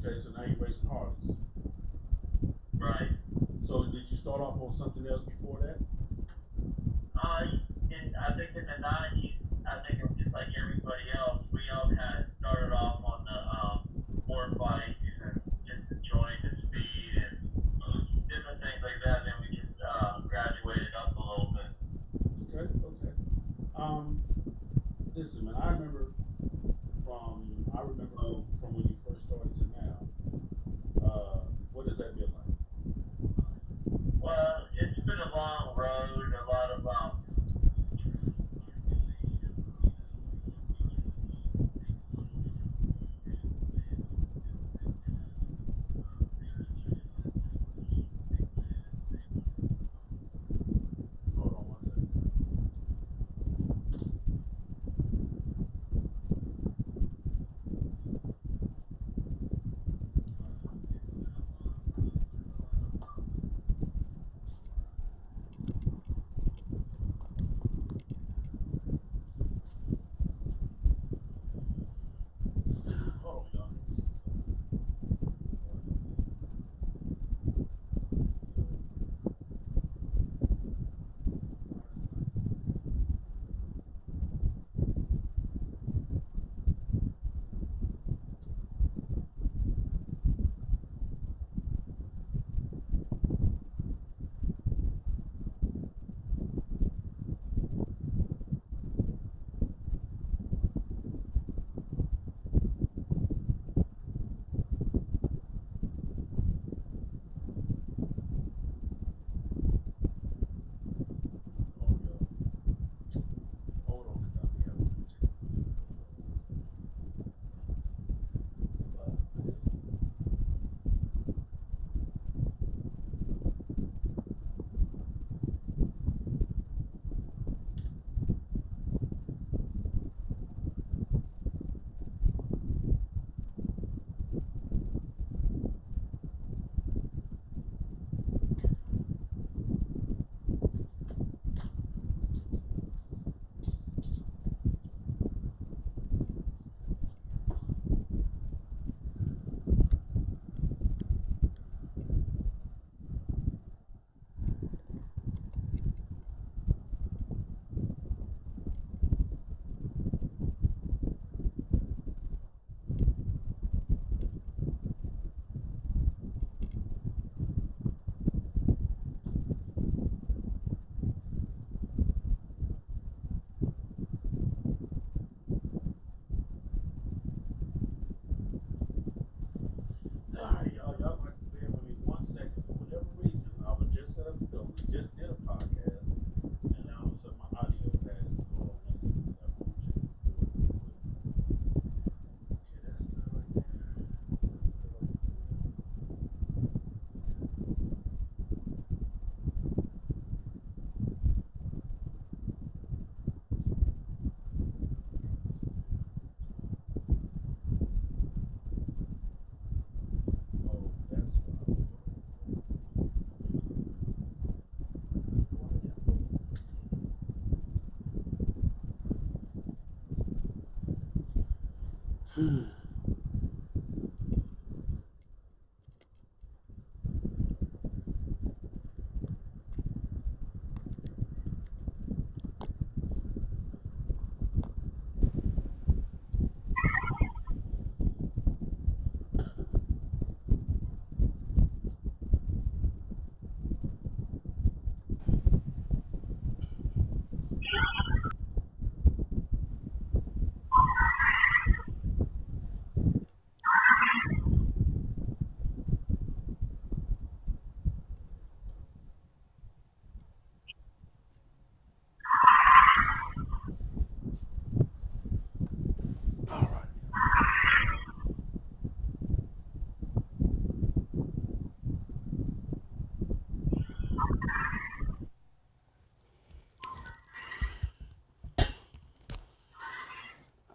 Okay, so now you're racing Harleys. Right. So did you start off on something else before that? I think in the '90s, I think it was just like everybody else. We all kind of started off on the sport bikes and just enjoying the speed and different things like that. Then we just graduated up a little bit. Okay, okay. Um, Listen, man, I remember from when you first started to now. What has that been like? Well, it's been a long road, a lot of Hold on one second. Hold on, y'all. Hold on, y'all. Hold on, 'cause I'll be having some technical difficulties. Alright, y'all gonna have to bear with me 1 second. For whatever reason, I was just set up the building, just did a podcast, and now all of a sudden my audio has. Hold on 1 second. I want to check this real quick. Okay, that's good right there. That's good right there. Oh, that's why. All right.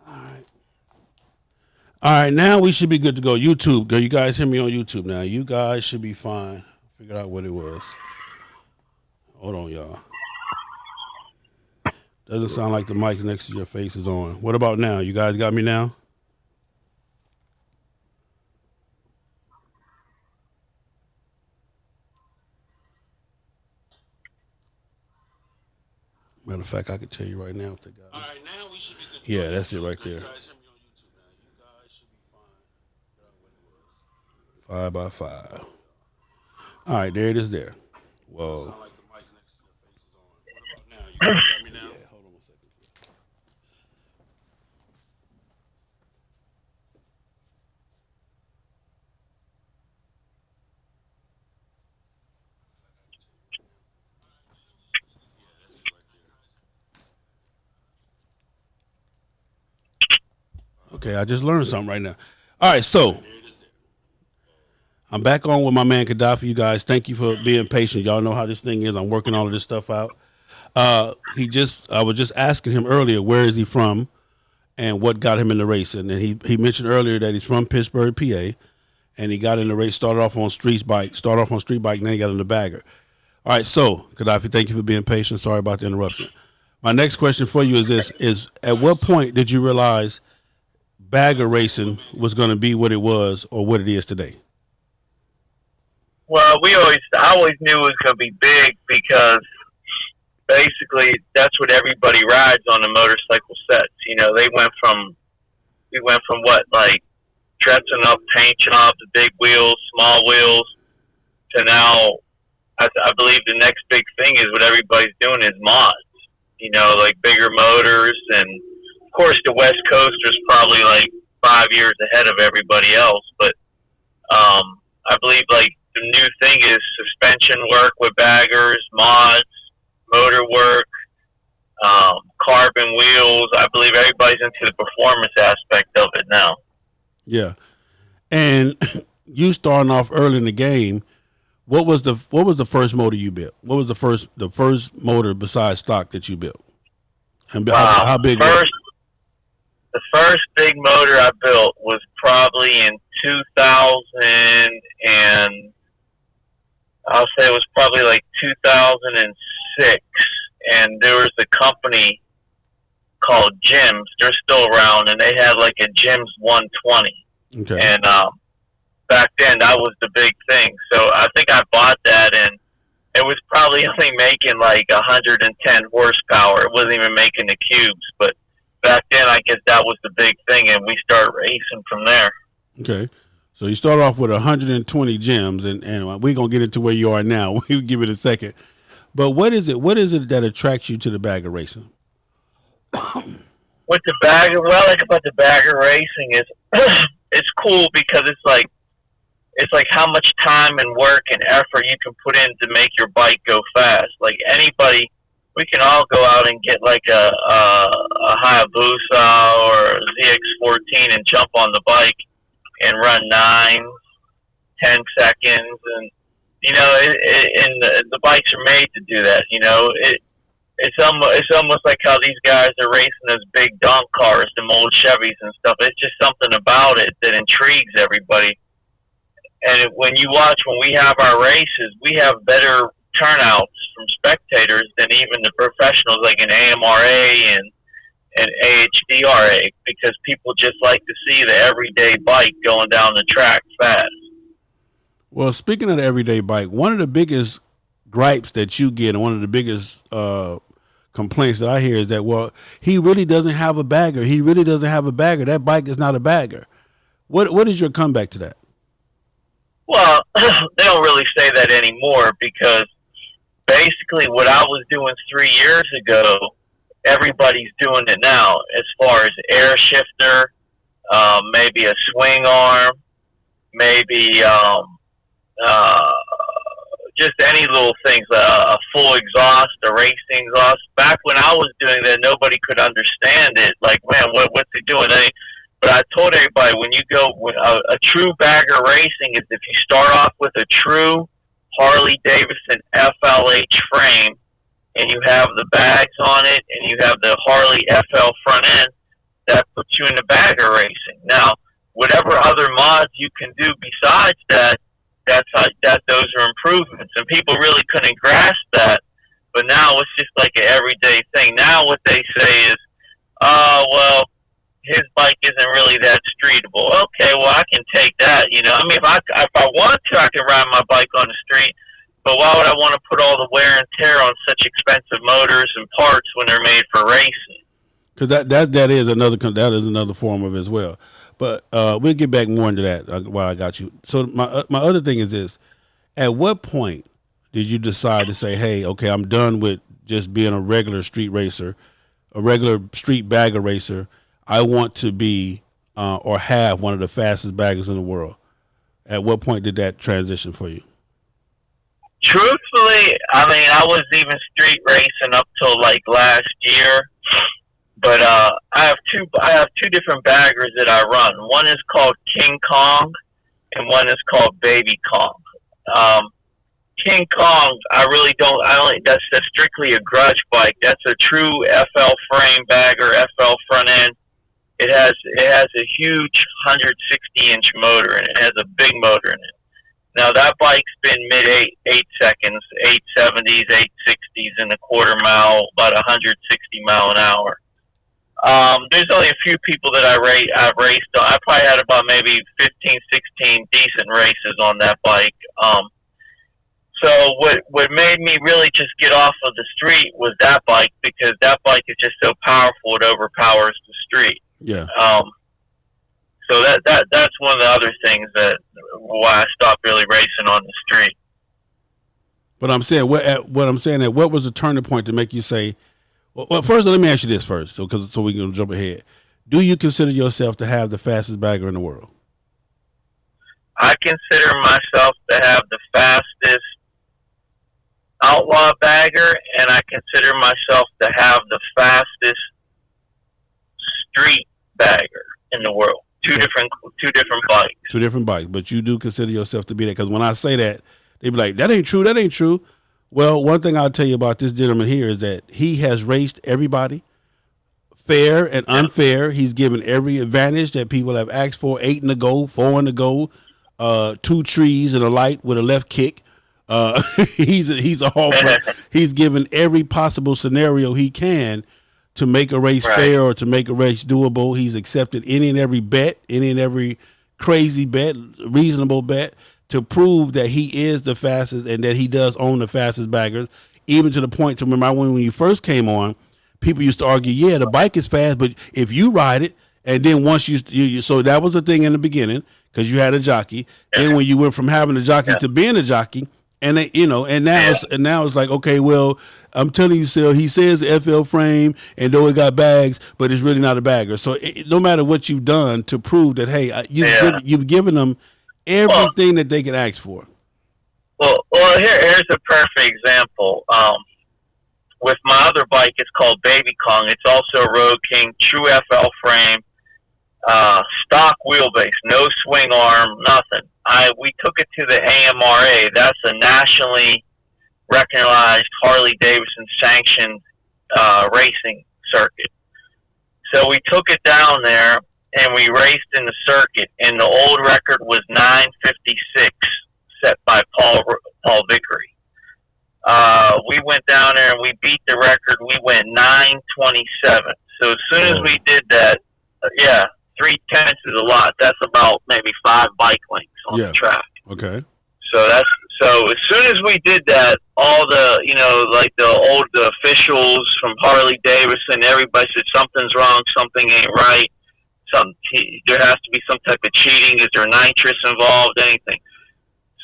All right. All right, now we should be good to go. YouTube, go. You guys hear me on YouTube now. You guys should be fine. Figured out what it was. Hold on, y'all. Doesn't sound like the mic next to your face is on. What about now? You guys got me now? fact, I can tell you right now if they got it. All right, now we should be good. Yeah, that's it right there. You guys hear me on YouTube now. You guys should be fine. 5x5. All right, there it is there. Whoa. Sound like the mic next to your face is on. What about now? You guys got me now? Yeah, hold on 1 second. Okay, I just learned something right now. All right, so I'm back on with my man KADAFE. You guys, thank you for being patient. Y'all know how this thing is. I'm working all of this stuff out. I was just asking him earlier, where is he from and what got him in the race? And then he mentioned earlier that he's from Pittsburgh, PA, and he got in the race, started off on street bike, and then he got in the bagger. All right, so KADAFE, thank you for being patient. Sorry about the interruption. My next question for you is this: at what point did you realize bagger racing was going to be what it was or what it is today? Well, I always knew it was going to be big because basically that's what everybody rides on the motorcycle sets. You know, we went from what, like dressing up, paint jobs, big wheels, small wheels, to now I believe the next big thing is what everybody's doing is mods. You know, like bigger motors, and of course the West Coasters probably like 5 years ahead of everybody else. But I believe like the new thing is suspension work with baggers, mods, motor work, carbon wheels. I believe everybody's into the performance aspect of it now. Yeah, and you starting off early in the game. What was the first motor you built? What was the first motor besides stock that you built? And how big was it? The first big motor I built was probably in 2000, and I'll say it was probably like 2006. And there was a company called Jim's. They're still around, and they had like a Jim's 120. Okay. And back then, that was the big thing. So I think I bought that, and it was probably only making like 110 horsepower. It wasn't even making the cubes. But back then, I guess that was the big thing, and we started racing from there. Okay. So you start off with 120 gems, and we're going to get into where you are now. We'll give it a second. But what is it that attracts you to the bagger racing? With the bagger, what I like about the bagger racing is it's cool because it's like how much time and work and effort you can put in to make your bike go fast. Like anybody, we can all go out and get like a Hayabusa or a ZX14 and jump on the bike and run 9-10 seconds, and you know, the bikes are made to do that. You know, it's almost like how these guys are racing those big donk cars, the old Chevys and stuff. It's just something about it that intrigues everybody. And when we have our races, we have better turnouts from spectators than even the professionals like an AMRA and AHDRA, because people just like to see the everyday bike going down the track fast. Well, speaking of the everyday bike, one of the biggest gripes that you get and one of the biggest complaints that I hear is that, well, he really doesn't have a bagger. He really doesn't have a bagger. That bike is not a bagger. What is your comeback to that? Well, they don't really say that anymore because basically what I was doing 3 years ago, everybody's doing it now as far as air shifter, maybe a swing arm, maybe just any little things, a full exhaust, a racing exhaust. Back when I was doing that, nobody could understand it. Like, man, what's he doing? But I told everybody, when you go with a true bagger racing is if you start off with a true Harley-Davidson FLH frame and you have the bags on it and you have the Harley FL front end, that puts you in the bagger racing. Now, whatever other mods you can do besides that, those are improvements. And people really couldn't grasp that. But now it's just like an everyday thing. Now what they say is, well, his bike isn't really that streetable. Okay, well, I can take that. You know, I mean, if I want to, I can ride my bike on the street. But why would I want to put all the wear and tear on such expensive motors and parts when they're made for racing? Because that is another form of it as well. But we'll get back more into that while I got you. So my other thing is this: at what point did you decide to say, "Hey, okay, I'm done with just being a regular street racer, a regular street bagger racer. I want to be or have one of the fastest baggers in the world." At what point did that transition for you? Truthfully, I mean, I was even street racing up till like last year. But I have two different baggers that I run. One is called King Kong, and one is called Baby Kong. King Kong, I really don't. That's strictly a grudge bike. That's a true FL frame bagger, FL front end. It has a huge 160-inch motor in it. It has a big motor in it. Now that bike's been mid 8 seconds, 870s, 860s in a quarter mile, about 160 mile an hour. There's only a few people that I've raced on. I probably had about maybe 15, 16 decent races on that bike. So what made me really just get off of the street was that bike, because that bike is just so powerful it overpowers the street. Yeah. So that's one of the other things that why I stopped really racing on the street. But I'm saying what was the turning point to make you say? Well, first let me ask you this first, so we can jump ahead. Do you consider yourself to have the fastest bagger in the world? I consider myself to have the fastest outlaw bagger, and I consider myself to have the fastest street bagger in the world. Two different bikes. Two different bikes, but you do consider yourself to be that, because when I say that, they be like, "That ain't true. That ain't true." Well, one thing I'll tell you about this gentleman here is that he has raced everybody, fair and unfair. He's given every advantage that people have asked for: 8 in the go, 4 in the go, 2 trees and a light with a left kick. He's all he's given every possible scenario he can to make a race fair or to make a race doable. He's accepted any and every bet, any and every crazy bet, reasonable bet, to prove that he is the fastest and that he does own the fastest baggers, even to the point to remember when you first came on, people used to argue, yeah, the bike is fast, but if you ride it, and then once you so that was the thing in the beginning, because you had a jockey. Then when you went from having a jockey to being a jockey, and they, and now it's like, okay, well, I'm telling you, Sil, he says FL frame, and though it got bags, but it's really not a bagger. So no matter what you've done to prove that, hey, you've given them everything that they can ask for. Well, here's a perfect example. With my other bike, it's called Baby Kong. It's also a Road King, true FL frame, stock wheelbase, no swing arm, nothing. We took it to the AMRA. That's a nationally recognized Harley Davidson sanctioned racing circuit. So we took it down there and we raced in the circuit, and the old record was 9:56, set by Paul Vickery. We went down there and we beat the record. We went 9:27. So as soon as we did that, 3/10 is a lot. That's about maybe 5 bike lengths on the track. Okay. So as soon as we did that, all the officials from Harley Davidson, everybody said something's wrong, something ain't right. There has to be some type of cheating. Is there nitrous involved? Anything?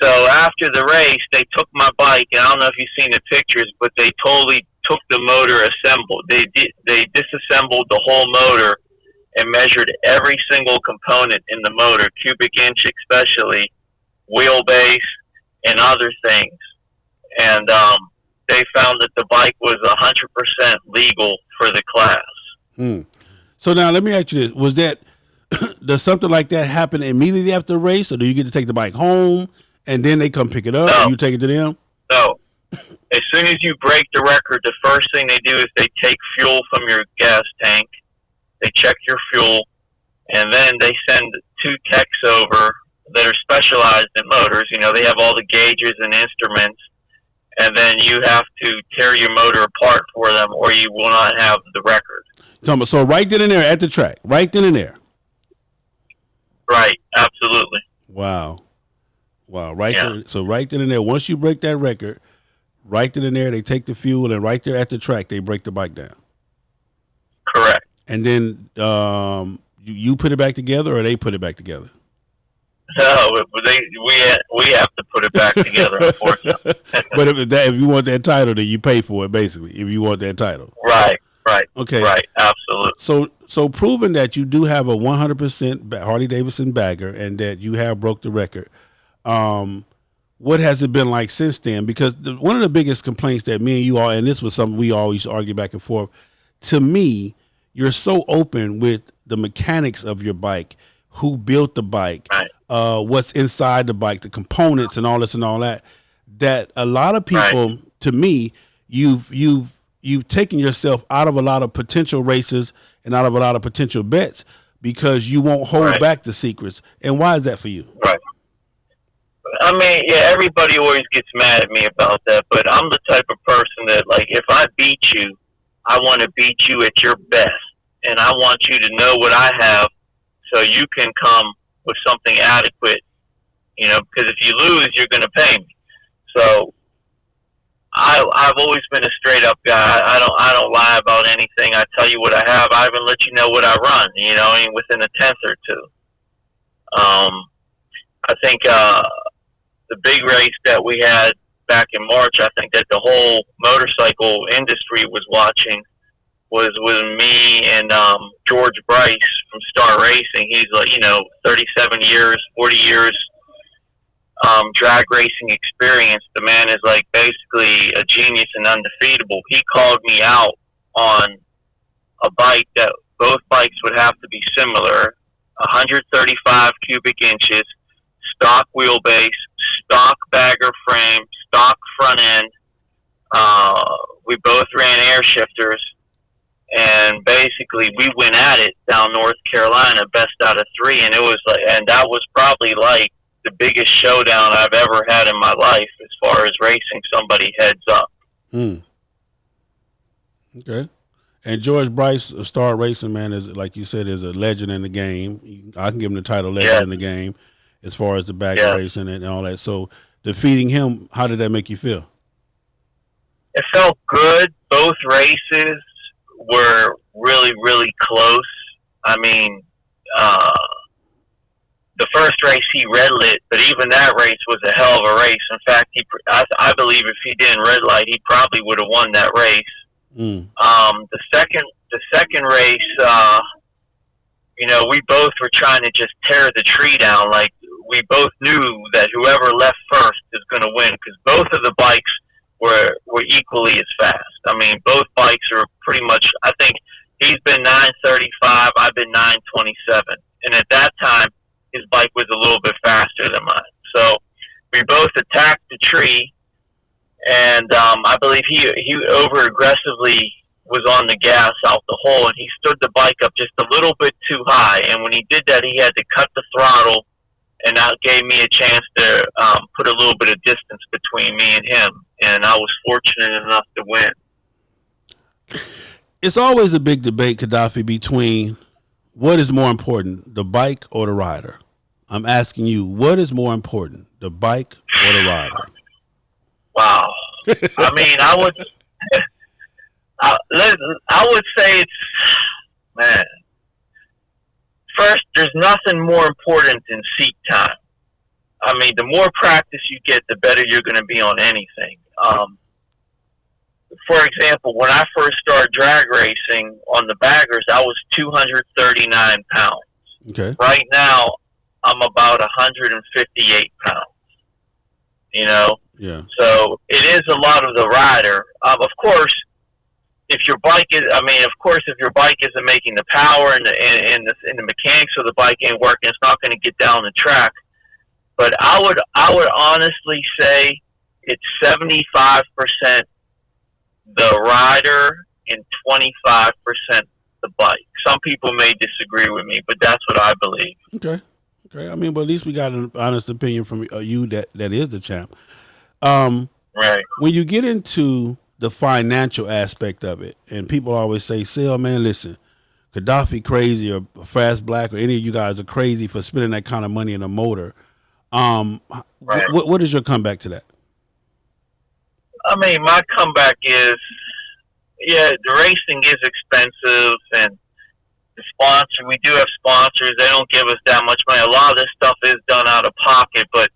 So after the race, they took my bike, and I don't know if you've seen the pictures, but they totally took the motor assembled. They disassembled the whole motor and measured every single component in the motor, cubic inch especially, wheelbase, and other things. And they found that the bike was 100% legal for the class. So now let me ask you this. Does something like that happen immediately after the race, or do you get to take the bike home and then they come pick it up and you take it to them? No. As soon as you break the record, the first thing they do is they take fuel from your gas tank. They check your fuel, and then they send 2 techs over that are specialized in motors. They have all the gauges and instruments, and then you have to tear your motor apart for them, or you will not have the record. So right then and there at the track, right then and there. Right, absolutely. Wow. Wow. Right there. So right then and there, once you break that record, right then and there, they take the fuel, and right there at the track, they break the bike down. Correct. And then you put it back together, or they put it back together? No, we have to put it back together, unfortunately. But if you want that title, then you pay for it, basically, if you want that title. Right. Okay. Right, absolutely. So proving that you do have a 100% Harley Davidson bagger and that you have broke the record, what has it been like since then? Because one of the biggest complaints that me and you all, and this was something we always argue back and forth, to me, you're so open with the mechanics of your bike, who built the bike, right. What's inside the bike, the components and all this and all that, that a lot of people, right. To me, you've taken yourself out of a lot of potential races and out of a lot of potential bets because you won't hold right. back the secrets. And why is that for you? Right. I mean, yeah, everybody always gets mad at me about that, but I'm the type of person that, like, if I beat you, I want to beat you at your best. And I want you to know what I have so you can come with something adequate, you know, because if you lose, you're going to pay me. So I've always been a straight up guy. I don't lie about anything. I tell you what I have. I even let you know what I run, you know, I mean, within a tenth or two. I think the big race that we had back in March, I think that the whole motorcycle industry was watching, was with me and George Bryce from Star Racing. He's like, you know, 37 years, 40 years drag racing experience. The man is like basically a genius and undefeatable. He called me out on a bike that both bikes would have to be similar, 135 cubic inches, stock wheelbase, stock bagger frame, stock front end. We both ran air shifters, and basically we went at it down North Carolina, best out of three, and it was like, and that was probably like the biggest showdown I've ever had in my life as far as racing somebody heads up. Okay. And George Bryce of Star Racing, man, is, like you said, is a legend in the game. I can give him the title legend in the game as far as the bagger racing and all that. So defeating him, how did that make you feel? It felt good. Both races were really, really close. I mean, the first race he red lit, but even that race was a hell of a race. In fact, I believe if he didn't red light, he probably would have won that race. The second race, you know, we both were trying to just tear the tree down. Like, we both knew that whoever left first is going to win, because both of the bikes were equally as fast. I mean, both bikes are pretty much, I think he's been 935, I've been 927. And at that time, his bike was a little bit faster than mine. So we both attacked the tree, and I believe he over aggressively was on the gas out the hole, and he stood the bike up just a little bit too high. And when he did that, he had to cut the throttle, and that gave me a chance to put a little bit of distance between me and him. And I was fortunate enough to win. It's always a big debate, KADAFE, between what is more important, the bike or the rider? I'm asking you, what is more important, the bike or the rider? Wow. I mean, I would say it's, man, first, there's nothing more important than seat time. I mean, the more practice you get, the better you're going to be on anything. For example, when I first started drag racing on the baggers, I was 239 pounds. Okay. Right now, I'm about 158 pounds. You know? Yeah. So it is a lot of the rider. Of course, if your bike isn't making the power and the mechanics of the bike ain't working, it's not going to get down the track. But I would honestly say it's 75% the rider and 25% the bike. Some people may disagree with me, but that's what I believe. Okay. I mean, but at least we got an honest opinion from you that is the champ. Right. When you get into the financial aspect of it, and people always say, "Sale, man, listen, KADAFE crazy, or Fast Black, or any of you guys are crazy for spending that kind of money in a motor." Right. What is your comeback to that? I mean, my comeback is, yeah, the racing is expensive, and the sponsor, we do have sponsors. They don't give us that much money. A lot of this stuff is done out of pocket, but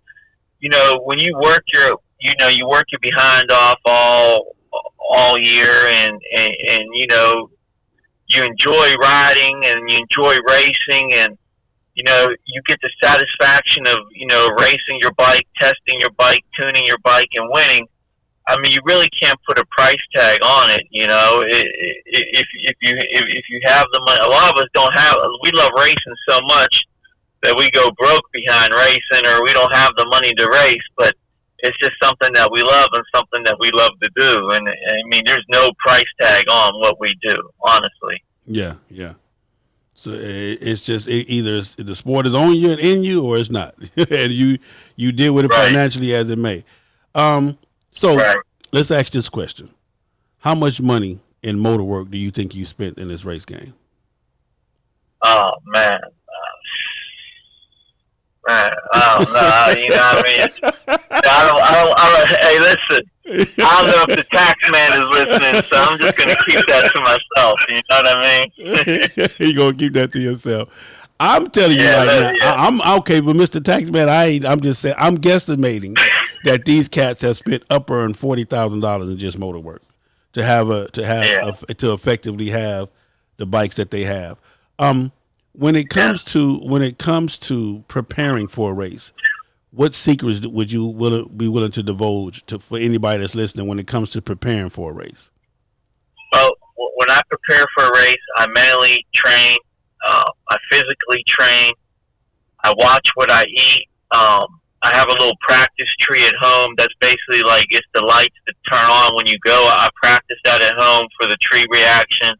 when you work you work your behind off all year, and you enjoy riding and you enjoy racing, and you get the satisfaction of racing your bike, testing your bike, tuning your bike, and winning. I mean, you really can't put a price tag on it. If you have the money, a lot of us don't have. We love racing so much that we go broke behind racing, or we don't have the money to race. But it's just something that we love and something that we love to do. And I mean, there's no price tag on what we do, honestly. Yeah, yeah. So it's just either the sport is on you and in you, or it's not, and you deal with it Right. financially as it may. So Right. let's ask this question: how much money in motor work do you think you spent in this race game? Oh man. Man, I don't know. You know what I mean? Hey, listen. I don't know if the tax man is listening, so I'm just gonna keep that to myself. You know what I mean? You gonna keep that to yourself? I'm telling you right now. Yeah. I'm okay, but Mr. Taxman, I'm just saying. I'm guesstimating that these cats have spent upper and $40,000 in just motor work to to effectively have the bikes that they have. When it comes to preparing for a race, what secrets would you be willing to divulge for anybody that's listening when it comes to preparing for a race? Well, when I prepare for a race, I mentally train. I physically train. I watch what I eat. I have a little practice tree at home that's basically like it's the lights that turn on when you go. I practice that at home for the tree reaction.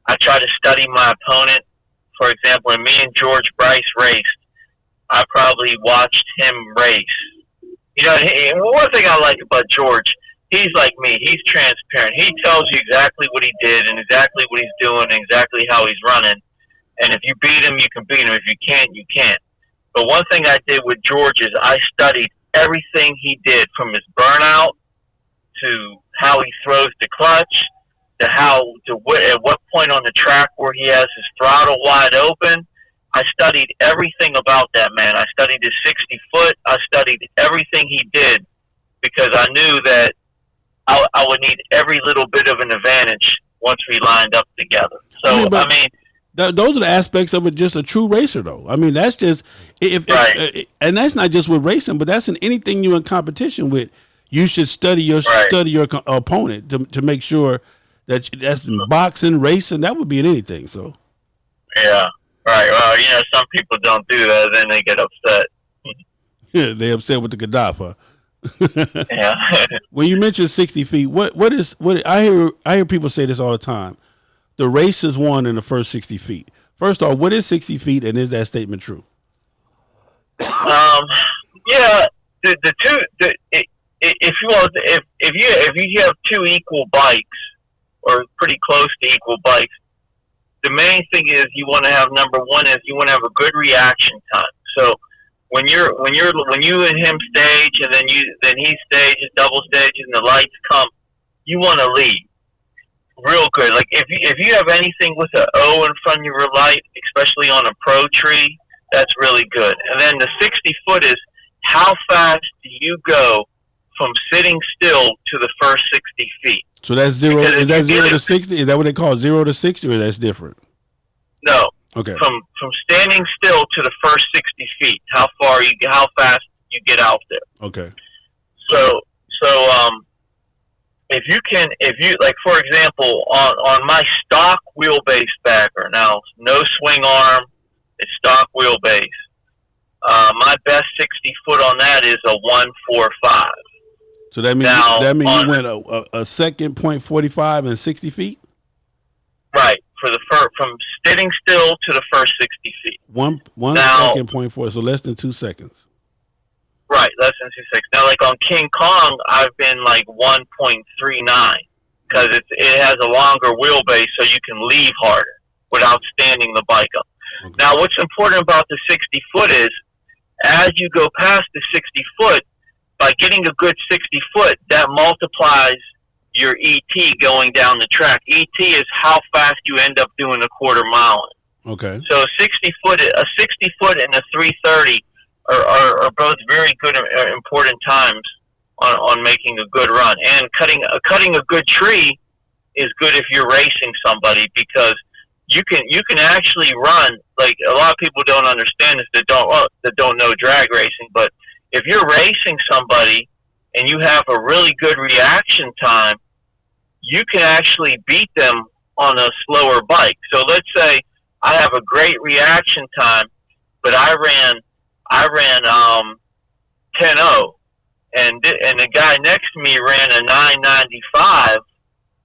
I try to study my opponent. For example, when me and George Bryce raced, I probably watched him race. One thing I like about George, he's like me. He's transparent. He tells you exactly what he did and exactly what he's doing and exactly how he's running. And if you beat him, you can beat him. If you can't, you can't. But one thing I did with George is I studied everything he did, from his burnout to how he throws the clutch to at what point on the track where he has his throttle wide open. I studied everything about that man. I studied his 60 foot. I studied everything he did because I knew that I would need every little bit of an advantage once we lined up together. So, those are the aspects of it. Just a true racer, though. I mean, that's just and that's not just with racing, but that's in anything you're in competition with. You should study your opponent to make sure that's in boxing, racing. That would be in anything. So, yeah, right. Well, some people don't do that, then they get upset. Yeah, they upset with the KADAFE. Yeah. When you mention 60 feet, what I hear people say this all the time. The race is won in the first 60 feet. First off, what is 60 feet, and is that statement true? Yeah, if you have two equal bikes or pretty close to equal bikes, the main thing is you want to have, number one is you want to have a good reaction time. So when you and him stage, and then he stages, double stages, and the lights come, you want to lead real good. Like if you have anything with an O in front of your light, especially on a pro tree, that's really good. And then the 60 foot is how fast do you go from sitting still to the first 60 feet. So that's zero. Is that 0 to 60? Is that what they call 0 to 60, or that's different? No. Okay. From standing still to the first 60 feet, how fast you get out there. Okay. So if you like, for example, on my stock wheelbase backer, now no swing arm, it's stock wheelbase. My best 60 foot on that is a 145. So that means you went a second 0.45 and 60 feet. Right, from sitting still to the first 60 feet. One second 0.4, so less than 2 seconds. Right, less than 2 seconds. Now, like on King Kong, I've been like 1.39 because it has a longer wheelbase, so you can leave harder without standing the bike up. Okay. Now, what's important about the 60 foot is, as you go past the 60 foot, by getting a good 60 foot, that multiplies your ET going down the track. ET is how fast you end up doing a quarter mile. Okay. So a 60 foot and a 330 are both very good, important times on making a good run. And cutting a good tree is good if you're racing somebody, because you can actually run, like a lot of people don't understand this that don't know drag racing, but if you're racing somebody and you have a really good reaction time, you can actually beat them on a slower bike. So let's say I have a great reaction time, but I ran 10.0, and the guy next to me ran a 9.95,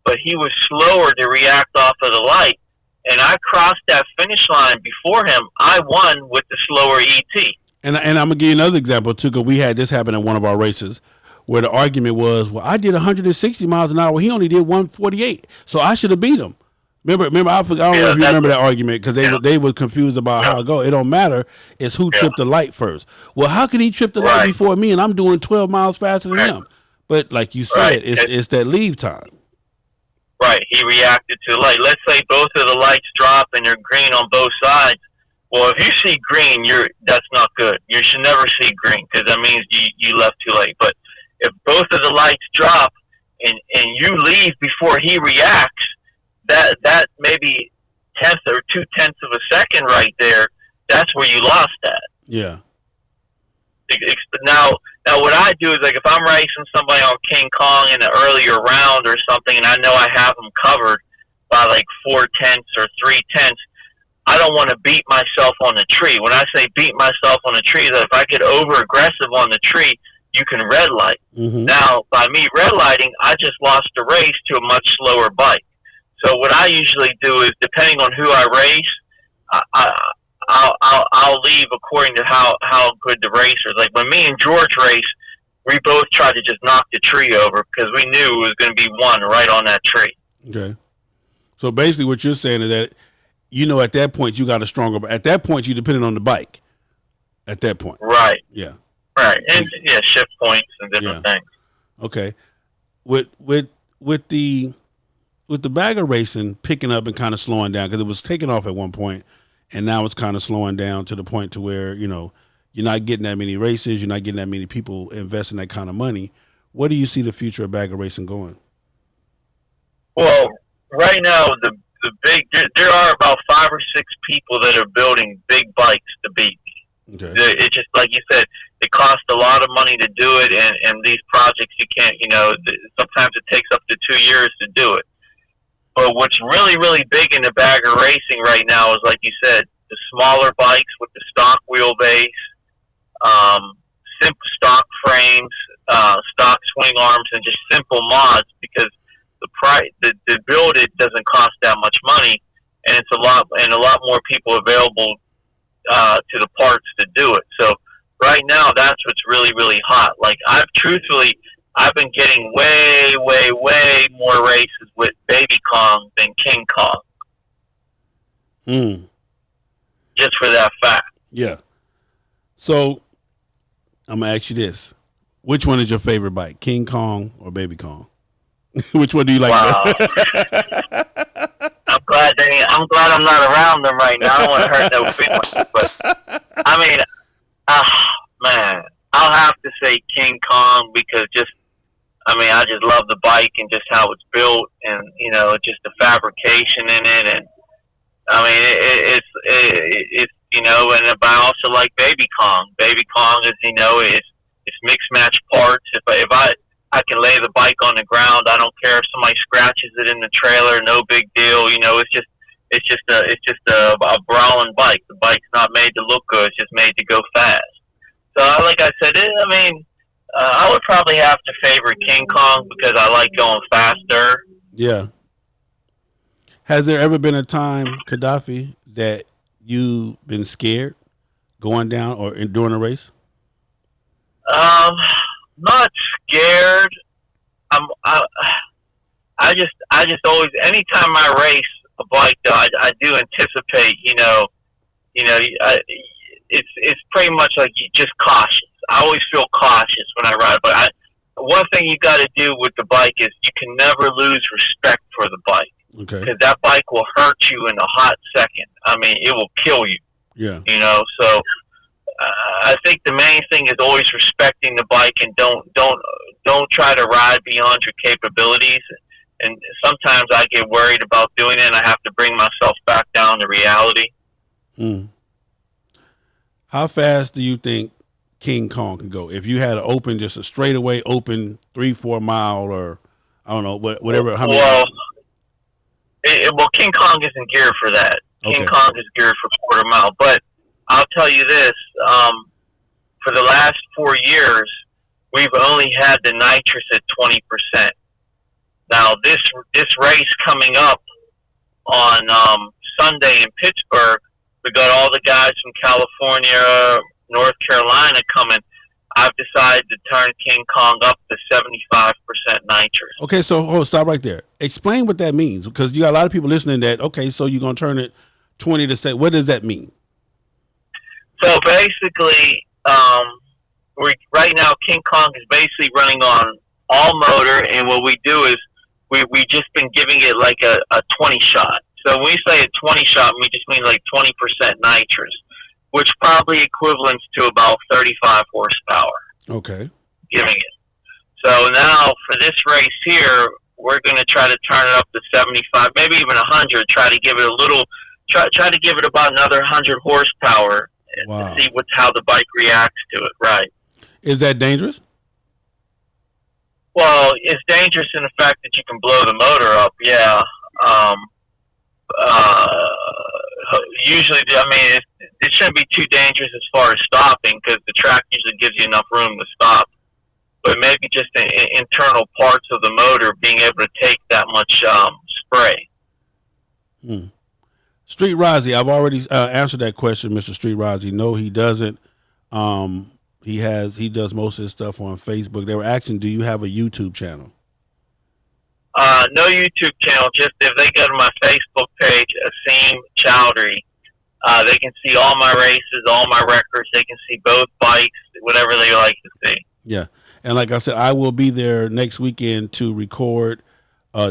but he was slower to react off of the light, and I crossed that finish line before him. I won with the slower ET. And I'm gonna give you another example too, because we had this happen in one of our races, where the argument was, well, I did 160 miles an hour, he only did 148, so I should have beat him. Remember, I don't know if you remember that argument, because they were confused about how it go. It don't matter. It's who tripped the light first. Well, how could he trip the light before me, and I'm doing 12 miles faster than him? But like you said, it's that leave time. Right, he reacted to the light. Let's say both of the lights drop and they're green on both sides. Well, if you see green, that's not good. You should never see green, because that means you left too late. But if both of the lights drop and you leave before he reacts, that maybe 1/10 or 2/10 of a second right there, that's where you lost that. Yeah. Now what I do is, like, if I'm racing somebody on King Kong in an earlier round or something, and I know I have them covered by like 4/10 or 3/10, I don't want to beat myself on the tree. When I say beat myself on the tree, that if I get over aggressive on the tree, you can red light. Mm-hmm. Now, by me red lighting, I just lost the race to a much slower bike. So what I usually do is, depending on who I race, I'll leave according to how good the racer is. Like when me and George race, we both tried to just knock the tree over, because we knew it was going to be one right on that tree. Okay. So basically what you're saying is that, at that point you got a stronger, at that point you depended on the bike at that point. Right. Yeah. Right. And shift points and different things. Okay. With the bagger racing picking up and kind of slowing down, because it was taking off at one point, and now it's kind of slowing down to the point to where, you're not getting that many races, you're not getting that many people investing that kind of money. What do you see the future of bagger racing going? Well, right now, there are about 5 or 6 people that are building big bikes to beat me. Okay. It's just like you said, it costs a lot of money to do it, and these projects you can't, sometimes it takes up to 2 years to do it. But what's really, really big in the bagger racing right now is, like you said, the smaller bikes with the stock wheelbase, simple stock frames, stock swing arms, and just simple mods, because the price, the build it doesn't cost that much money, and it's a lot more people available to the parts to do it. So right now, that's what's really, really hot. Like I've been getting way, way, way more races with Baby Kong than King Kong. Just for that fact. Yeah. So I'm gonna ask you this: which one is your favorite bike, King Kong or Baby Kong? Which one do you like? Wow. I'm glad I'm not around them right now. I don't want to hurt no feelings, but I mean, man, I'll have to say King Kong, because I just love the bike and just how it's built, and just the fabrication in it, and I mean it's and but I also like Baby Kong. Baby Kong is it's mixed match parts. If I can lay the bike on the ground, I don't care if somebody scratches it in the trailer, no big deal. It's just a brawling bike. The bike's not made to look good; it's just made to go fast. So, like I said, I would probably have to favor King Kong, because I like going faster. Yeah. Has there ever been a time, KADAFE, that you've been scared going down or during a race? Not scared. I just always, anytime I race a bike, though, I do anticipate, it's pretty much like you just cautious. I always feel cautious when I ride, but one thing you got to do with the bike is you can never lose respect for the bike. Okay. Because that bike will hurt you in a hot second. I mean, it will kill you. Yeah. So I think the main thing is always respecting the bike and don't try to ride beyond your capabilities. And sometimes I get worried about doing it, and I have to bring myself back down to reality. How fast do you think King Kong can go? If you had to open just a straightaway open 3-4 mile, or I don't know, whatever. How many? Well, King Kong isn't geared for that. Okay. King Kong is geared for quarter mile. But I'll tell you this: for the last 4 years, we've only had the nitrous at 20%. Now, this race coming up on Sunday in Pittsburgh, we got all the guys from California, North Carolina coming. I've decided to turn King Kong up to 75% nitrous. Okay, so stop right there. Explain what that means, because you got a lot of people listening that, okay, so you're going to turn it 20 to say, what does that mean? So basically, right now King Kong is basically running on all motor, and what we do is we just been giving it like a 20 shot. So when we say a 20 shot, we just mean like 20% nitrous, which probably equivalents to about 35 horsepower. Okay. Giving it. So now for this race here, we're going to try to turn it up to 75, maybe even 100. Try to give it a little, try to give it about another 100 horsepower. Wow. To see how the bike reacts to it. Right. Is that dangerous? Well, it's dangerous in the fact that you can blow the motor up. Yeah. Usually, I mean, it shouldn't be too dangerous as far as stopping, because the track usually gives you enough room to stop. But maybe just the internal parts of the motor being able to take that much spray. Street Rozzy, I've already answered that question, Mr. Street Rozzy. No, he doesn't. He does most of his stuff on Facebook. They were asking, do you have a YouTube channel? No YouTube channel. Just if they go to my Facebook page, Asim Chowdhury, they can see all my races, all my records. They can see both bikes, whatever they like to see. Yeah, and like I said, I will be there next weekend to record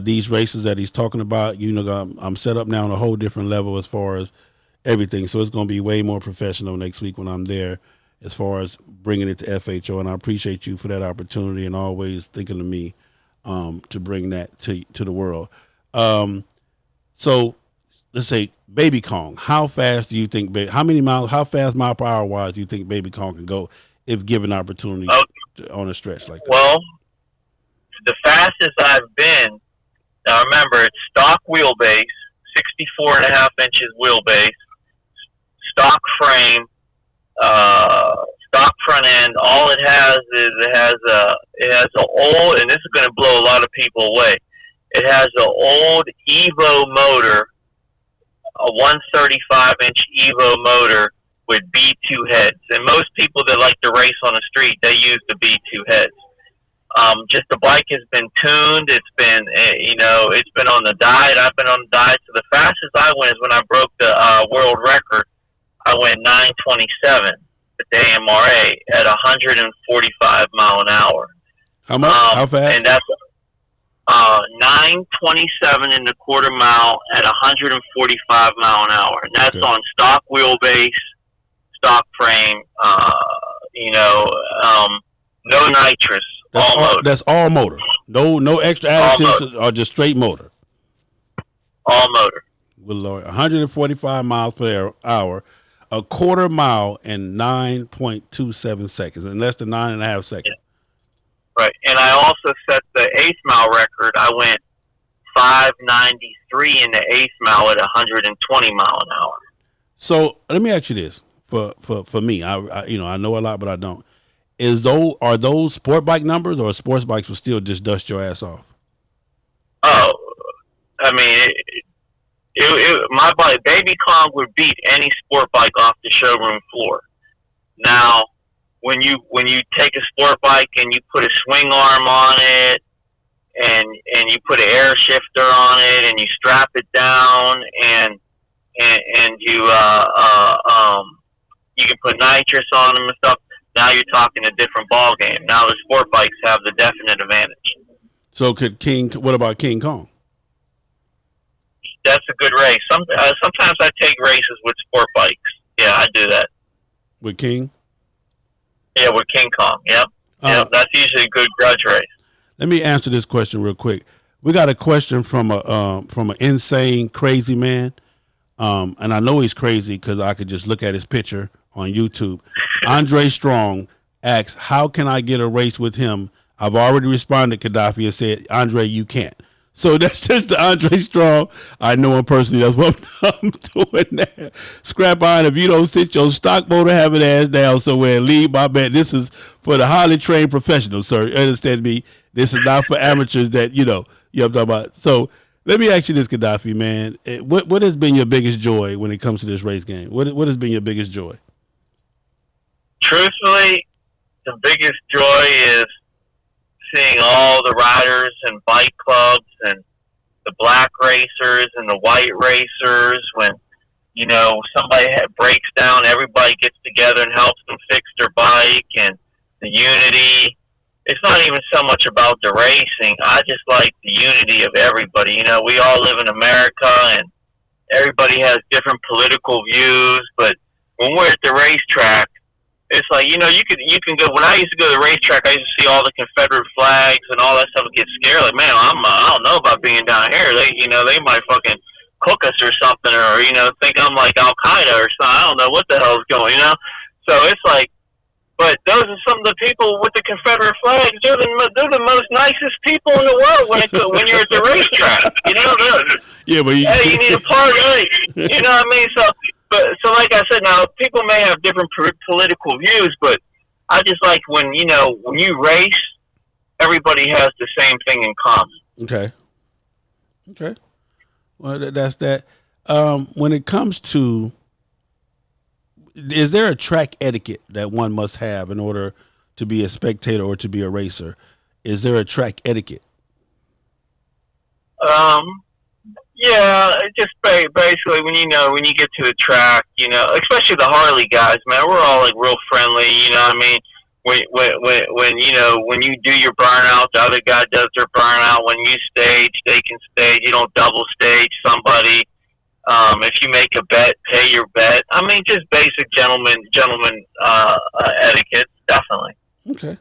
these races that he's talking about. I'm set up now on a whole different level as far as everything, so it's going to be way more professional next week when I'm there, as far as bringing it to FHO. And I appreciate you for that opportunity and always thinking of me to bring that to the world. So let's say Baby Kong. How fast do you think? How fast mile per hour wise do you think Baby Kong can go if given opportunity on a stretch like that? Well, the fastest I've been. Now remember, it's stock wheelbase, 64.5 inches wheelbase, stock frame, stock front end. All it has is it has a old, and this is going to blow a lot of people away. It has an old Evo motor, a 135-inch Evo motor with B2 heads. And most people that like to race on the street, they use the B2 heads. Just the bike has been tuned. It's been, it's been on the diet. I've been on the diet. So the fastest I went is when I broke the world record. I went 9:27 at the AMRA at 145 mile an hour. How much? How fast? And that's 9:27 in the quarter mile at 145 mile an hour. And that's on stock wheelbase, stock frame. No nitrous. That's all motor. No extra additives, or just straight motor. All motor. Good Lord, 145 miles per hour, a quarter mile in 9.27 seconds, in less than 9.5 seconds. Right, and I also set the 8th mile record. I went 5:93 in the 8th mile at 120 mile an hour. So let me ask you this: for me, I know a lot, but I don't. Are those sport bike numbers, or sports bikes will still just dust your ass off? Oh, I mean, my bike, Baby Kong, would beat any sport bike off the showroom floor. Now, when you take a sport bike and you put a swing arm on it, and you put an air shifter on it, and you strap it down, and and you can put nitrous on them and stuff. Now you're talking a different ball game. Now the sport bikes have the definite advantage. So what about King Kong? That's a good race. Sometimes I take races with sport bikes. Yeah, I do that. With King? Yeah, with King Kong. Yep. That's usually a good grudge race. Let me answer this question real quick. We got a question from an insane, crazy man. And I know he's crazy because I could just look at his picture on YouTube. Andre Strong asks, how can I get a race with him? I've already responded, KADAFE, and said, Andre, you can't. So that's just the Andre Strong. I know him personally. That's what I'm doing that. Scrap Iron, if you don't sit your stock motor having ass down somewhere and leave, my bet this is for the highly trained professionals, sir. Understand me? This is not for amateurs that, you know what I'm talking about. So let me ask you this, KADAFE, man. What has been your biggest joy when it comes to this race game? What has been your biggest joy? Truthfully, the biggest joy is seeing all the riders and bike clubs and the black racers and the white racers. When, somebody breaks down, everybody gets together and helps them fix their bike, and the unity. It's not even so much about the racing. I just like the unity of everybody. We all live in America, and everybody has different political views, but when we're at the racetrack, it's like, you can go. When I used to go to the racetrack, I used to see all the Confederate flags and all that stuff and get scared. Like, man, I don't know about being down here. They might fucking cook us or something, or, think I'm like Al Qaeda or something. I don't know what the hell's going, So it's like, but those are some of the people with the Confederate flags. They're the most nicest people in the world when you're at the racetrack. Yeah, but you need a party. You know what I mean? So like I said, now people may have different political views, but I just like when you race, everybody has the same thing in common. Okay. Well, that's that. When it comes to, is there a track etiquette that one must have in order to be a spectator or to be a racer? Is there a track etiquette? Yeah, just basically when you get to the track, especially the Harley guys, man, we're all like real friendly. You know what I mean? When you do your burnout, the other guy does their burnout. When you stage, they can stage. You don't double stage somebody. If you make a bet, pay your bet. I mean, just basic gentleman etiquette, definitely. Okay.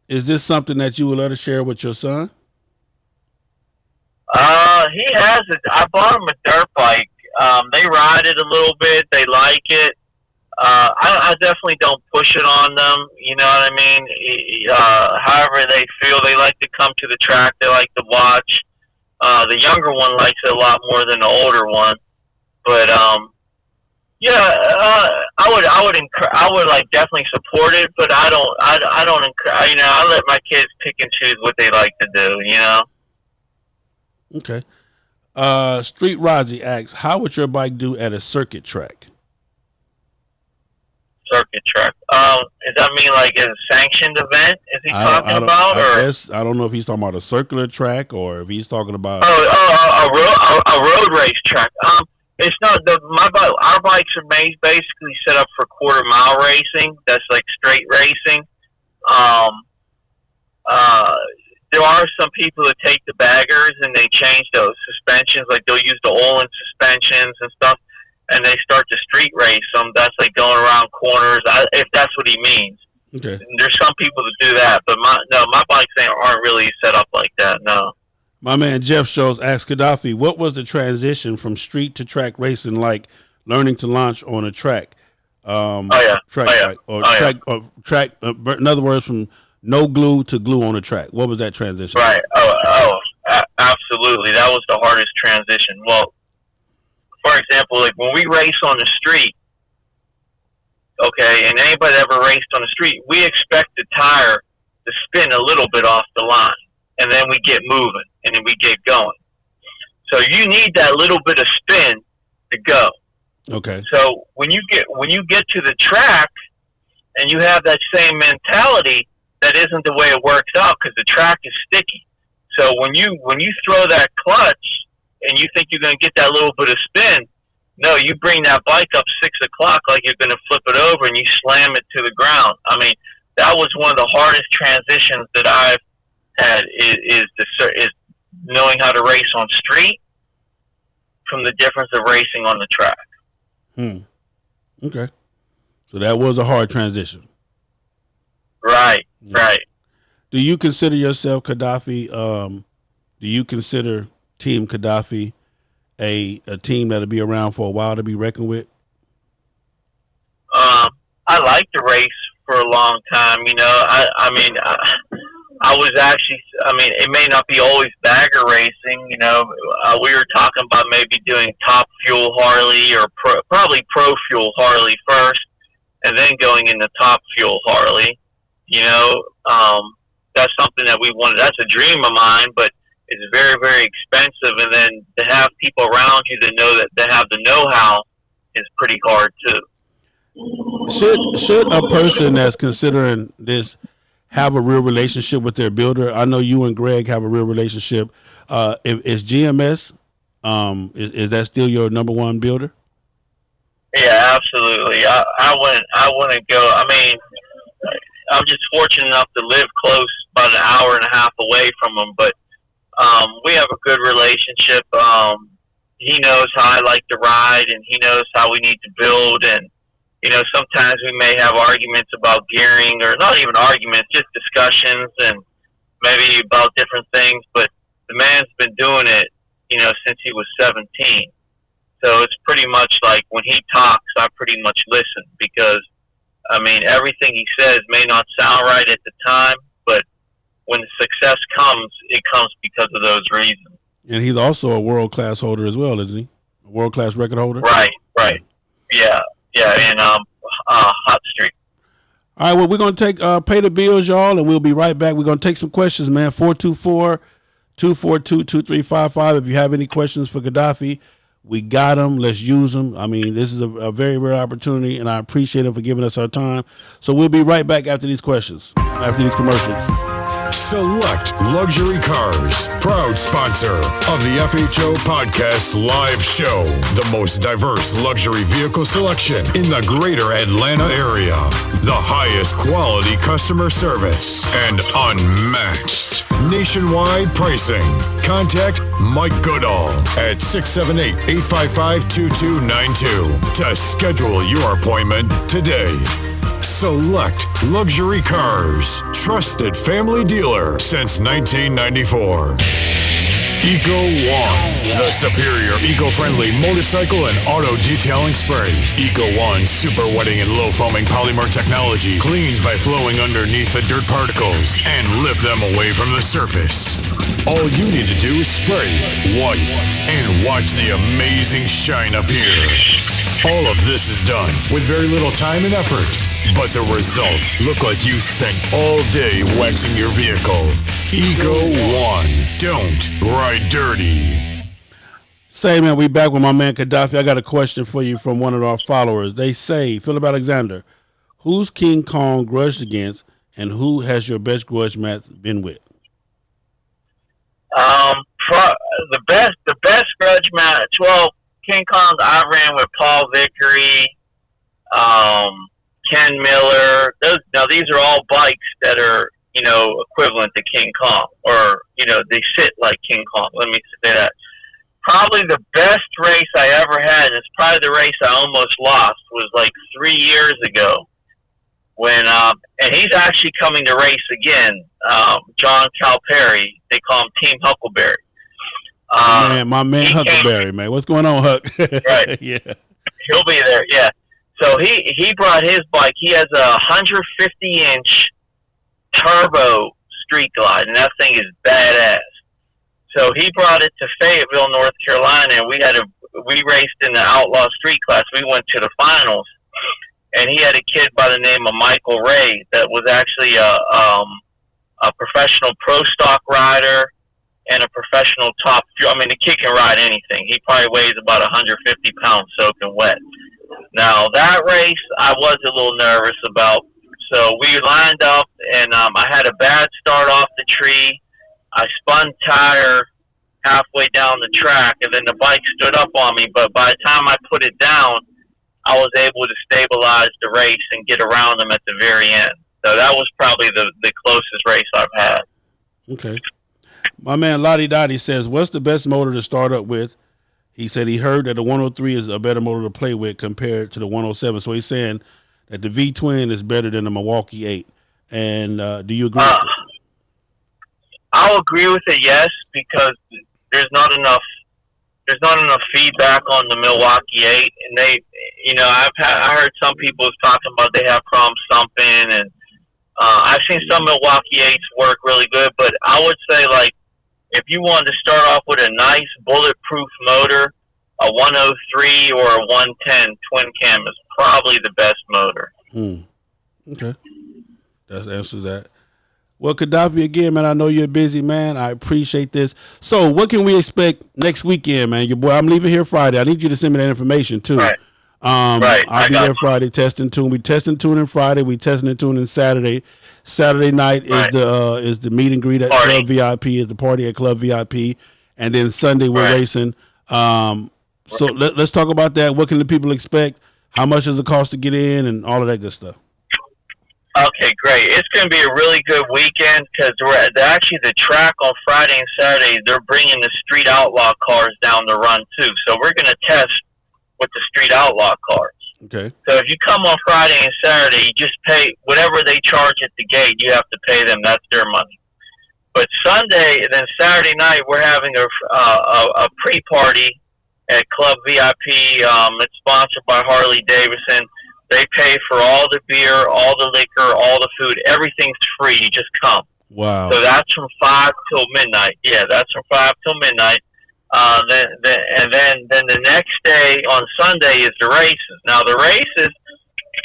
Is this something that you would let us share with your son? He has it. I bought him a dirt bike. They ride it a little bit. They like it. I definitely don't push it on them. You know what I mean? However they feel, they like to come to the track. They like to watch. The younger one likes it a lot more than the older one. But I would like definitely support it. But I don't encourage. I let my kids pick and choose what they like to do. Okay. Street Rozzy asks, how would your bike do at a circuit track? Circuit track. Does that mean like a sanctioned event? Is he talking about? I don't know if he's talking about a circular track or if he's talking about a road race track. It's not our bikes are basically set up for quarter mile racing. That's like straight racing. There are some people that take the baggers and they change those suspensions. Like they'll use the Olin suspensions and stuff, and they start to street race them. That's like going around corners. If that's what he means. Okay. There's some people that do that, but my bikes aren't really set up like that. No. My man Jeff Shows asks KADAFE, what was the transition from street to track racing like? Learning to launch on a track. Track. In other words, from no glue to glue on a track. What was that transition? Right. Absolutely. That was the hardest transition. Well, for example, like when we race on the street, okay, and anybody that ever raced on the street, we expect the tire to spin a little bit off the line, and then we get moving, and then we get going. So you need that little bit of spin to go. Okay. So when you get to the track, and you have that same mentality, that isn't the way it works out because the track is sticky. So when you throw that clutch, and you think you're going to get that little bit of spin. No, you bring that bike up 6 o'clock like you're going to flip it over, and you slam it to the ground. I mean, that was one of the hardest transitions that I've had is knowing how to race on street from the difference of racing on the track. Okay. So that was a hard transition. Right, yeah. Right. Do you consider yourself KADAFE? Do you consider Team KADAFE a team that'll be around for a while to be reckoned with? I like to race for a long time. You know, I was actually, it may not be always bagger racing. You know, we were talking about maybe doing Top Fuel Harley or probably Pro Fuel Harley first, and then going into Top Fuel Harley. You know, that's something that we wanted. That's a dream of mine, but it's very, very expensive. And then to have people around you that know that have the know-how is pretty hard too. Should a person that's considering this have a real relationship with their builder? I know you and Greg have a real relationship. Is GMS, is that still your number one builder? Yeah, absolutely. I wouldn't go. I mean, I'm just fortunate enough to live close, about an hour and a half away from him, but we have a good relationship. He knows how I like to ride, and he knows how we need to build. And, you know, sometimes we may have arguments about gearing, or not even arguments, just discussions and maybe about different things. But the man's been doing it, you know, since he was 17. So it's pretty much like when he talks, I pretty much listen, because, I mean, everything he says may not sound right at the time, but when the success comes, it comes because of those reasons. And he's also a world-class holder as well, isn't he? A world-class record holder? Right. Yeah, and Hot Streak. All right, well, we're going to take pay the bills, y'all, and we'll be right back. We're going to take some questions, man. 424-242-2355. If you have any questions for KADAFE, we got them. Let's use them. I mean, this is a very rare opportunity, and I appreciate him for giving us our time. So we'll be right back after these questions, after these commercials. Select Luxury Cars, proud sponsor of the FHO Podcast Live Show, the most diverse luxury vehicle selection in the greater Atlanta area, the highest quality customer service, and unmatched nationwide pricing. Contact Mike Goodall at 678-855-2292 to schedule your appointment today. Select Luxury Cars, trusted family dealer since 1994. Eco One, the superior eco-friendly motorcycle and auto detailing spray. Eco One super wetting and low foaming polymer technology cleans by flowing underneath the dirt particles and lift them away from the surface. All you need to do is spray, wipe, and watch the amazing shine appear. All of this is done with very little time and effort, but the results look like you spent all day waxing your vehicle. Eco One. Don't ride dirty. Say, man, we back with my man KADAFE. I got a question for you from one of our followers. They say, Philip Alexander, who's King Kong grudged against, and who has your best grudge match been with? The best grudge match. Well, King Kong, I ran with Paul Vickery, Ken Miller. These are all bikes that are, you know, equivalent to King Kong, or, you know, they sit like King Kong. Let me say that. Probably the best race I ever had, and it's probably the race I almost lost, was like 3 years ago when, and he's actually coming to race again, John Calipari. They call him Team Huckleberry. My man Huckleberry, man. What's going on, Huck? Right. Yeah. He'll be there, yeah. So he brought his bike. He has a 150-inch turbo street glide, and that thing is badass. So he brought it to Fayetteville, North Carolina, and we raced in the outlaw street class. We went to the finals, and he had a kid by the name of Michael Ray that was actually a professional pro stock rider and a professional top. I mean, the kid can ride anything. He probably weighs about 150 pounds soaking wet. Now, that race I was a little nervous about. So we lined up, and I had a bad start off the tree. I spun tire halfway down the track, and then the bike stood up on me. But by the time I put it down, I was able to stabilize the race and get around them at the very end. So that was probably the closest race I've had. Okay. My man Lottie Dottie says, what's the best motor to start up with? He said he heard that the 103 is a better motor to play with compared to the 107. So he's saying that the V-twin is better than the Milwaukee 8. And do you agree with it? I'll agree with it, yes, because there's not enough feedback on the Milwaukee 8, and they, I heard some people was talking about they have problems thumping, and I've seen some Milwaukee 8s work really good, but I would say, like, if you wanted to start off with a nice bulletproof motor, a 103 or a 110 twin cam is probably the best motor. Okay. That answers that. Well, KADAFE, again, man, I know you're busy, man. I appreciate this. So what can we expect next weekend, man? Your boy, I'm leaving here Friday. I need you to send me that information, too. Right. I'll be there Friday testing tune. We testing tuning Friday. We testing and tuning Saturday. Saturday night is the meet and greet at Party. Club VIP, is the party at Club VIP. And then Sunday we're racing. So let's talk about that. What can the people expect? How much does it cost to get in and all of that good stuff? Okay, great. It's going to be a really good weekend because actually the track on Friday and Saturday, they're bringing the Street Outlaw cars down the run too. So we're going to test with the Street Outlaw cars. Okay. So if you come on Friday and Saturday, you just pay whatever they charge at the gate. You have to pay them. That's their money. But Sunday and then Saturday night, we're having a pre-party at Club VIP. It's sponsored by Harley Davidson. They pay for all the beer, all the liquor, all the food. Everything's free. You just come. Wow. So that's from 5 till midnight. Yeah, that's from 5 till midnight. Then the next day on Sunday is the races. Now the races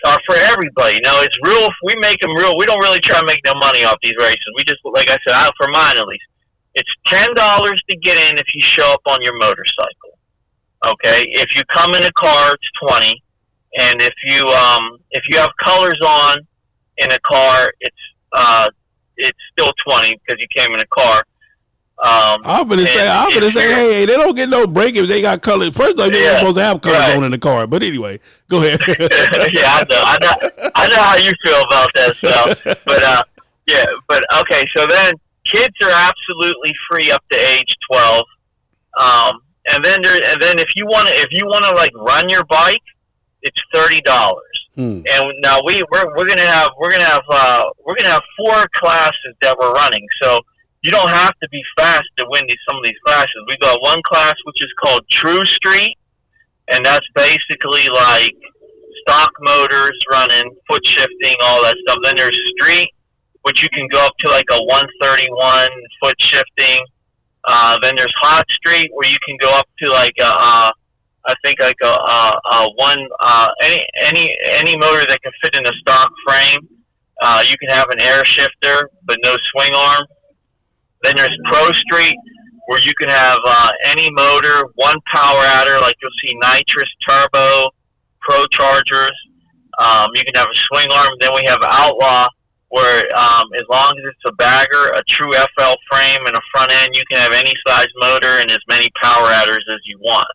are for everybody. Now it's real. We make them real. We don't really try to make no money off these races. We just, like I said, for mine at least, it's $10 to get in if you show up on your motorcycle. Okay, if you come in a car, it's $20. And if you have colors on in a car, it's still $20 because you came in a car. I'm gonna say, hey, they don't get no break if they got colors. First off, they're supposed to have colors on in the car. But anyway, go ahead. Yeah, I know how you feel about that stuff. But okay. So then, kids are absolutely free up to age 12. And then if you want to like run your bike, it's $30. And now we're gonna have 4 classes that we're running. So you don't have to be fast to win some of these classes. We got one class which is called True Street, and that's basically like stock motors running, foot shifting, all that stuff. Then there's Street, which you can go up to like a 131 foot shifting. Then there's Hot Street, where you can go up to like any motor that can fit in a stock frame. You can have an air shifter, but no swing arm. Then there's Pro Street, where you can have any motor, one power adder, like you'll see Nitrous, Turbo, Pro Chargers. You can have a swing arm. Then we have Outlaw, where as long as it's a bagger, a true FL frame, and a front end, you can have any size motor and as many power adders as you want.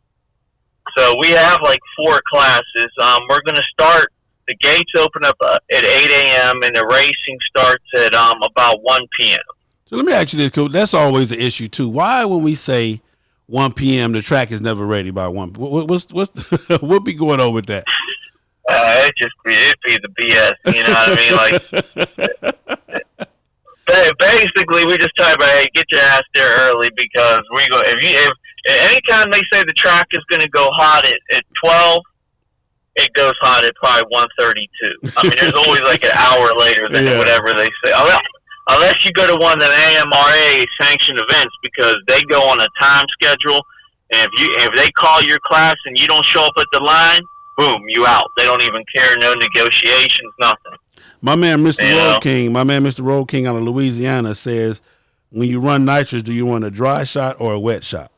So we have like 4 classes. We're going to start, the gates open up at 8 a.m. and the racing starts at about 1 p.m. So let me ask you this, Coach. That's always the issue too. Why, when we say 1 p.m., the track is never ready by 1? What be going on with that? It'd be the BS. You know what I mean? Like, basically, we just tell everybody, hey, get your ass there early because we go. If anytime they say the track is going to go hot at 12, it goes hot at probably 1:32. I mean, there's always like an hour later than whatever they say. Unless you go to one of the AMRA sanctioned events, because they go on a time schedule, and if they call your class and you don't show up at the line, boom, you out. They don't even care. No negotiations, nothing. My man, Mr. Road King out of Louisiana says, when you run nitrous, do you run a dry shot or a wet shot?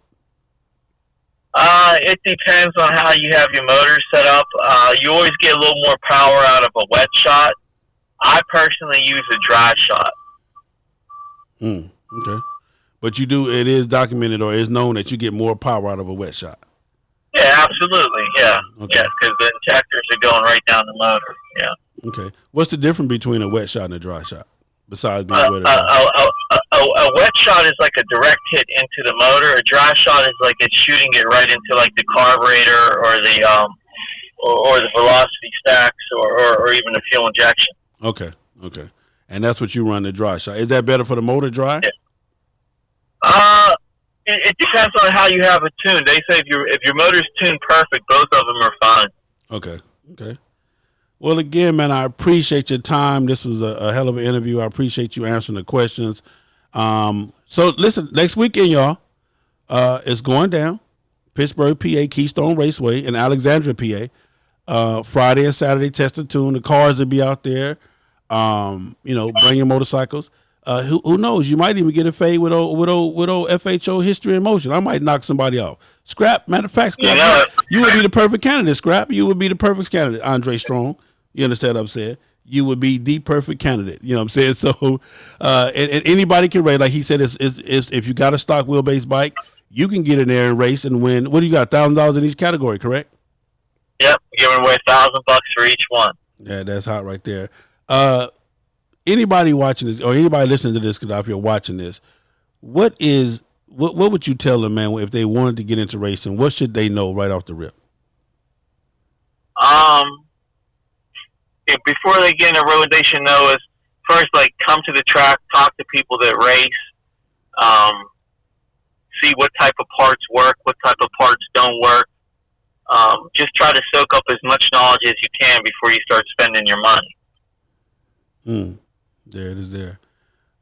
It depends on how you have your motor set up. You always get a little more power out of a wet shot. I personally use a dry shot. Okay. But it is documented or is known that you get more power out of a wet shot. Yeah, absolutely. Yeah, Okay. yeah, because the injectors are going right down the motor. Yeah. Okay. What's the difference between a wet shot and a dry shot? Besides being wet or A, dry? a wet shot is like a direct hit into the motor. A dry shot is like it's shooting it right into like the carburetor or the velocity stacks or even the fuel injection. Okay. Okay. And that's what you run, the dry shot. Is that better for the motor dry? Yeah. It depends on how you have it tuned. They say if your motor's tuned perfect, both of them are fine. Okay. Okay. Well, again, man, I appreciate your time. This was a hell of an interview. I appreciate you answering the questions. So listen, next weekend, y'all, it's going down. Pittsburgh, PA, Keystone Raceway in Alexandria, PA. Friday and Saturday, test and tune. The cars will be out there. Bring your motorcycles. Who knows? You might even get a fade with old FHO History in Motion. I might knock somebody off. Scrap, matter of fact, Scrap, you would be the perfect candidate, Scrap. You would be the perfect candidate, Andre Strong. You understand what I'm saying? You would be the perfect candidate. You know what I'm saying? So, and anybody can race. Like he said, if you got a stock wheelbase bike, you can get in there and race and win. What do you got? $1,000 in each category, correct? Yep, giving away $1,000 for each one. Yeah, that's hot right there. Anybody watching this or anybody listening to this, because if you're watching this, what would you tell them, man, if they wanted to get into racing? What should they know right off the rip? Before they get in a road, they should know is first, like, come to the track, talk to people that race, see what type of parts work, what type of parts don't work. Just try to soak up as much knowledge as you can before you start spending your money. There it is there.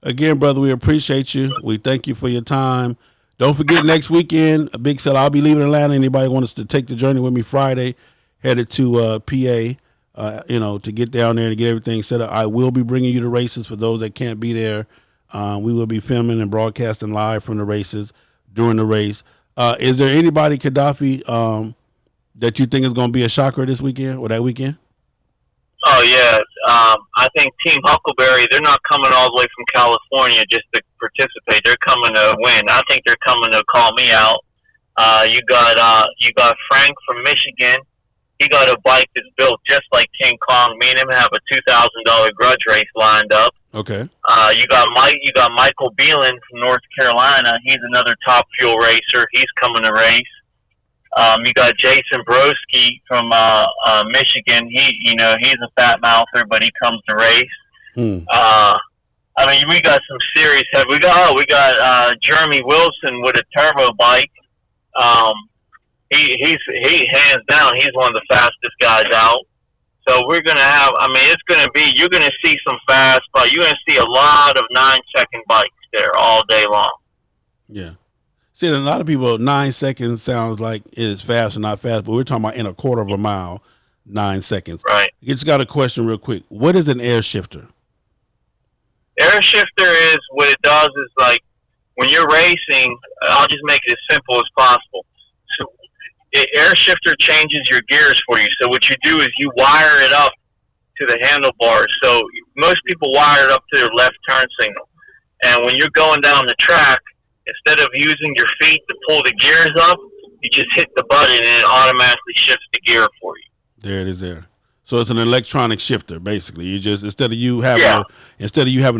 Again, brother, we appreciate you. We thank you for your time. Don't forget next weekend, a big sale. I'll be leaving Atlanta. Anybody wants to take the journey with me Friday, headed to PA, to get down there and get everything set up. I will be bringing you the races for those that can't be there. We will be filming and broadcasting live from the races during the race. Is there anybody, KADAFE, that you think is going to be a shocker this weekend or that weekend? Oh, yeah. I think Team Huckleberry, they're not coming all the way from California just to participate. They're coming to win. I think they're coming to call me out. You got Frank from Michigan. He got a bike that's built just like King Kong. Me and him have a $2,000 grudge race lined up. Okay. You got Michael Beelan from North Carolina. He's another top fuel racer. He's coming to race. You got Jason Broski from Michigan. He's a fat mouther, but he comes to race. We got some serious heavy. We got Jeremy Wilson with a turbo bike. He hands down, he's one of the fastest guys out. So we're gonna have. You're gonna see some fast, but you're gonna see a lot of 9-second bikes there all day long. Yeah. See, a lot of people, 9 seconds sounds like it is fast or not fast, but we're talking about in a quarter of a mile, 9 seconds. Right. You just got a question real quick. What is an air shifter? Air shifter is, what it does is, like, when you're racing, I'll just make it as simple as possible. So, air shifter changes your gears for you. So what you do is you wire it up to the handlebars. So most people wire it up to their left turn signal. And when you're going down the track, instead of using your feet to pull the gears up, you just hit the button and it automatically shifts the gear for you. There it is there. So it's an electronic shifter, basically. You just, instead of you having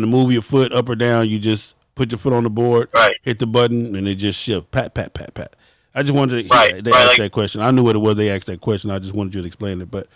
to move your foot up or down, you just put your foot on the board, hit the button, and it just shifts. Pat, pat, pat, pat. I just wanted to ask that question. I knew what it was. They asked that question. I just wanted you to explain it. But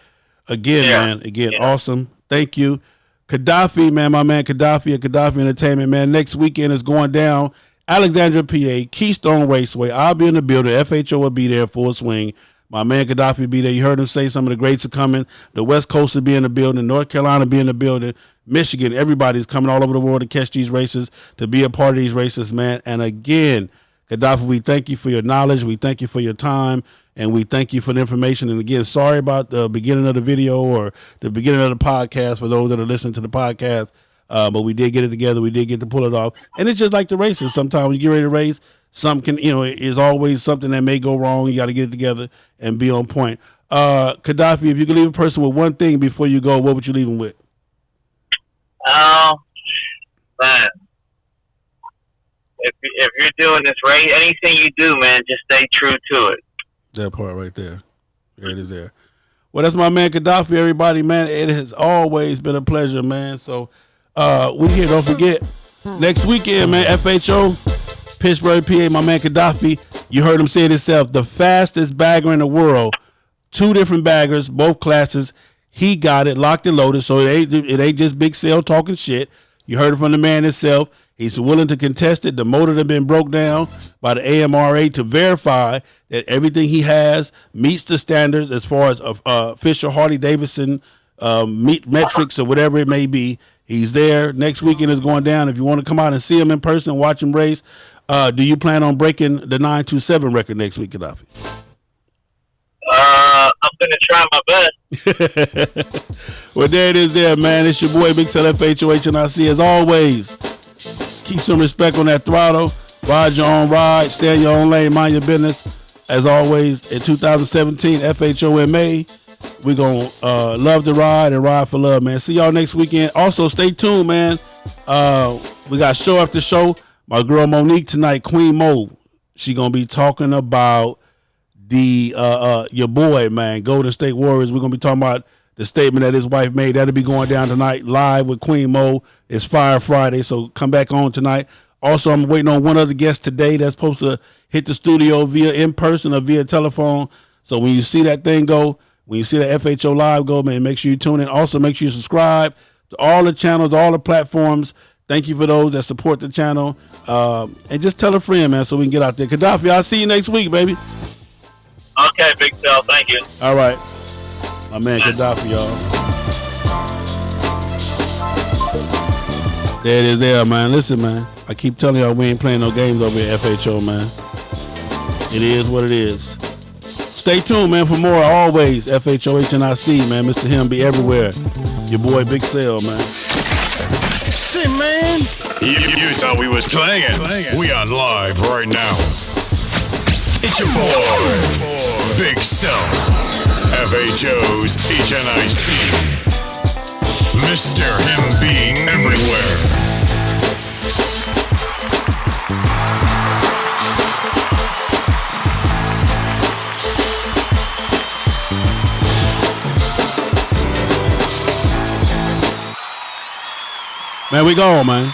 again, awesome. Thank you. KADAFE, man, my man KADAFE at KADAFE Entertainment, man. Next weekend is going down. Alexandria, PA, Keystone Raceway. I'll be in the building. FHO will be there full swing. My man KADAFE will be there. You heard him say some of the greats are coming. The West Coast will be in the building. North Carolina will be in the building. Michigan, everybody's coming all over the world to catch these races, to be a part of these races, man. And again, KADAFE, we thank you for your knowledge. We thank you for your time. And we thank you for the information. And again, sorry about the beginning of the video or the beginning of the podcast for those that are listening to the podcast. But we did get it together. We did get to pull it off. And it's just like the races. Sometimes when you get ready to race, something can, is always something that may go wrong. You got to get it together and be on point. KADAFE, if you could leave a person with one thing before you go, what would you leave them with? Man. if you're doing this right, anything you do, man, just stay true to it. That part right there. There it is there. Well, that's my man KADAFE, everybody, man. It has always been a pleasure, man. So we here, don't forget. Next weekend, man, FHO, Pittsburgh, PA, my man KADAFE. You heard him say it himself, the fastest bagger in the world. 2 different baggers, both classes. He got it, locked and loaded, so it ain't just Big Sale talking shit. You heard it from the man himself. He's willing to contest it. The motor has been broke down by the AMRA to verify that everything he has meets the standards as far as official Harley-Davidson metrics or whatever it may be. He's there. Next weekend is going down. If you want to come out and see him in person, watch him race, do you plan on breaking the 927 record next week, KADAFE? I'm going to try my best. Well, there it is there, man. It's your boy, Big Sal, FHO, HNIC. As always, keep some respect on that throttle. Ride your own ride. Stay in your own lane. Mind your business. As always, in 2017, FHOMA, we're going to love to ride and ride for love, man. See y'all next weekend. Also, stay tuned, man. We got show after show. My girl Monique tonight, Queen Mo, she going to be talking about your boy, man, Golden State Warriors. We're going to be talking about the statement that his wife made. That'll be going down tonight live with Queen Mo. It's Fire Friday, so come back on tonight. Also, I'm waiting on one other guest today that's supposed to hit the studio via in person or via telephone. So when you see that thing go, when you see the FHO Live go, man, make sure you tune in. Also, make sure you subscribe to all the channels, all the platforms. Thank you for those that support the channel. And just tell a friend, man, so we can get out there. KADAFE, I'll see you next week, baby. Okay, Big Sal, thank you. All right. My man KADAFE, y'all. There it is there, man. Listen, man. I keep telling y'all we ain't playing no games over here at FHO, man. It is what it is. Stay tuned, man, for more. Always, FHO, HNIC, man. Mr. Him be everywhere. Your boy, Big Sale, man. Shit, man. You thought we was playing. We on live right now. It's your boy, Big Sal. FHO's HNIC. Mr. Him being everywhere. Man, we gone, man.